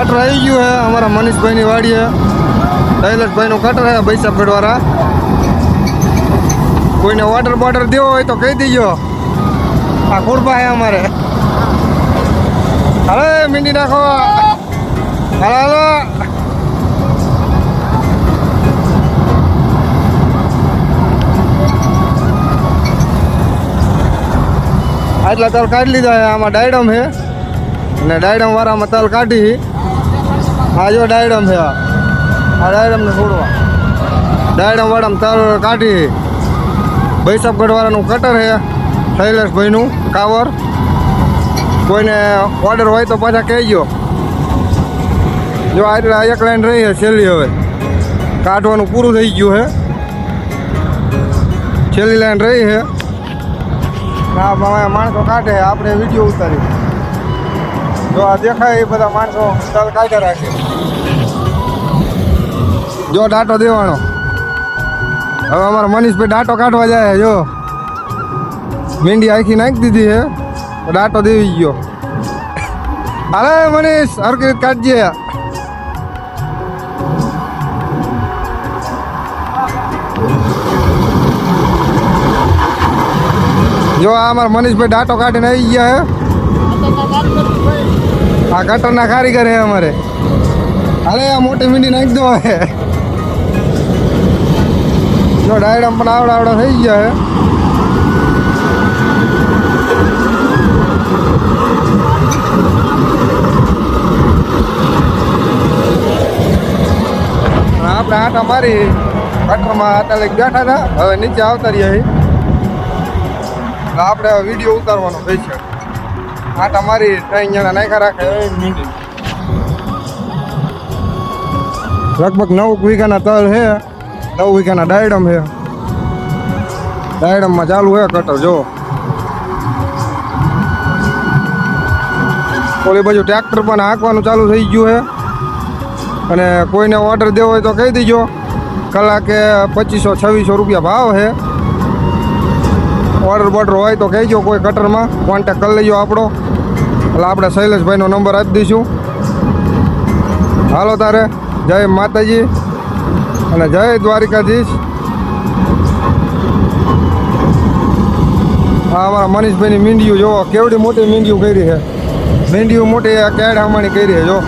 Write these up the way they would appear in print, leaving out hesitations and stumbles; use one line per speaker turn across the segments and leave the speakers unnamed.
cutter आई गયું है हमारा मनीष भाई ની વાડીએ શૈલેષ ભાઈ નું કટર है बैसाखगढ़ वाला કોઈને ઓર્ડર બોર્ડર દેવો હોય તો કહી દીજો આ કુરબા है हमारे अरे मींडी नाखो हालो हालो आटला तल काढ़ लीधा है आमा डायडम है ने डायडम वाला में तल काढ़ी आ जो डायडम है आ डायडम ने छोड़वा डायडम वाला में तल काढ़ी बैसाखगढ़ वाला नु कटर है शैलेष भाई नु कावर कोईने ऑर्डर हो तो पाछा कहीजो जो आटला एक लाइन रही है छेल्ली हवे काढ़वानुं पूरुं थई गयुं है छेल्ली लाइन रही है माणसों काढ़े आपणे विडियो उतारी जो आ देखाय ए बधा माणसों तल काढ़े राखे जो डाटो देवानो हवे अमारा मनीष भाई डाटो काढ़वा जाए जो मींडी आखी नाखी दीधी है डाटो देवी गयो अरे मनीष हरकी रीत काढ़जे जो हमारा मनीष भाई डाटो काटे आई गया है हाँ कटर ना कारीगर है हमारे अरे आ मोटी मींडी नाख दो है जो डायडम पर आवड़ा आवड़ा थी गया है આપણે આટા મારી કટરમાં આટા લઈ બેઠા હતા હવે નીચે આવતા રહ્યા આપણે વિડીયો ઉતારવાનો હોય છે આટા મારી 3 જણા નાખ્યા રાખે મીંડી લગભગ 9 વીઘાના તલ છે 9 વીઘાના ડાયડમ છે ડાયડમમાં ચાલુ છે કટર જો ઓલી બાજુ ટ્રેક્ટર પણ હાંકવાનું ચાલુ થઈ ગયું છે અને કોઈને ઓર્ડર દેવો હોય તો કહી દીજો કલાકે 2500-2600 રૂપિયા ભાવ છે ऑर्डर बॉर्डर हो तो कहीजो कोई कटर में कॉन्टेक्ट कर लीजिए आपड़ो એટલે આપણે શૈલેષભાઈનો નંબર આપી દઈશું હાલો તારે જય માતાજી અને જય દ્વારિકાધીશ આ અમારા મનીષભાઈની મીંડીઓ જો કેવડી મોટી મીંડીઓ કરી છે મીંડીઓ મોટી કેડ હમાણી કરી છે જો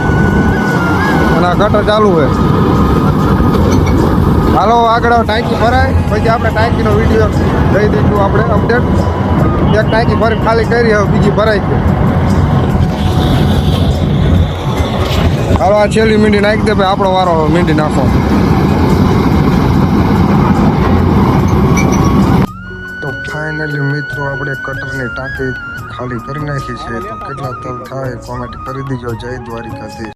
અને આ કટર ચાલુ છે હાલો આગળ ટાંકી ભરાય પછી આપણે ટાંકીનો વિડીયો દઈ દઈશું આપણે અપડેટ એક ટાંકી ભરી ખાલી કરી હવે બીજી ભરાય છે હાલો આ છેલ્લી મીંડી નાખી દે ભાઈ આપણો વારો મીંડી નાખો તો ફાઇનલી મિત્રો આપણે કટરની ટાંકી ખાલી કરી નાખી છે તો કેટલા તલ થાય કોમેન્ટ કરી દીજો જય દ્વારિકાધીશ